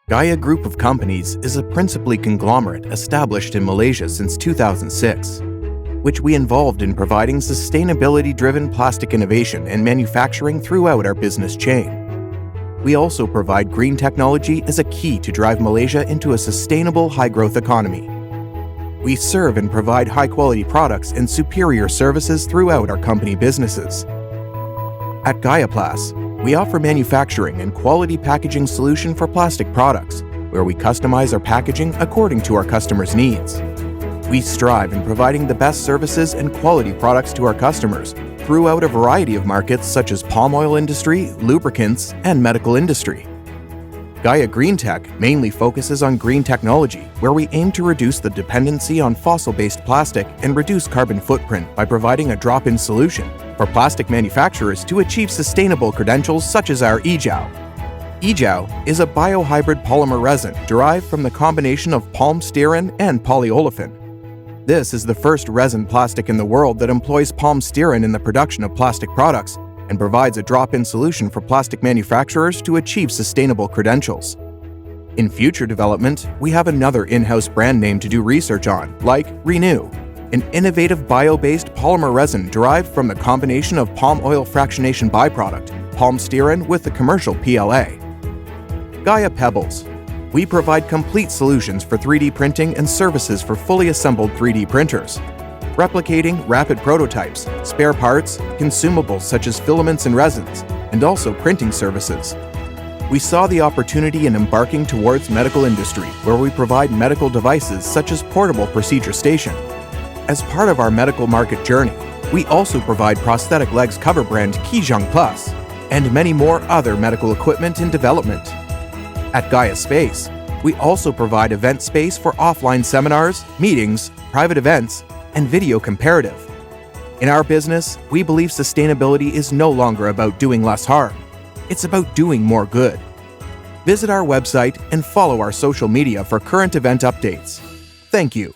Gaia Group of Companies is a principally conglomerate established in Malaysia since 2006, which we involved in providing sustainability-driven plastic innovation and manufacturing throughout our business chain. We also provide green technology as a key to drive Malaysia into a sustainable, high-growth economy. We serve and provide high-quality products and superior services throughout our company businesses. At Gaia Plas, we offer manufacturing and quality packaging solution for plastic products, where we customize our packaging according to our customers' needs. We strive in providing the best services and quality products to our customers throughout a variety of markets such as palm oil industry, lubricants, and medical industry. Gaia Green Tech mainly focuses on green technology, where we aim to reduce the dependency on fossil-based plastic and reduce carbon footprint by providing a drop-in solution for plastic manufacturers to achieve sustainable credentials such as our eJow. eJow is a biohybrid polymer resin derived from the combination of palm stearin and polyolefin. This is the first resin plastic in the world that employs palm stearin in the production of plastic products and provides a drop-in solution for plastic manufacturers to achieve sustainable credentials. In future development, we have another in-house brand name to do research on, like Renew, an innovative bio-based polymer resin derived from the combination of palm oil fractionation byproduct, palm stearin with the commercial PLA. Gaia Pebbles. We provide complete solutions for 3D printing and services for fully assembled 3D printers, replicating rapid prototypes, spare parts, consumables such as filaments and resins, and also printing services. We saw the opportunity in embarking towards medical industry, where we provide medical devices such as portable procedure station. As part of our medical market journey, we also provide prosthetic legs cover brand Gaia Plus and many more other medical equipment in development. At Gaia Space, we also provide event space for offline seminars, meetings, private events, and video comparative. In our business, we believe sustainability is no longer about doing less harm. It's about doing more good. Visit our website and follow our social media for current event updates. Thank you.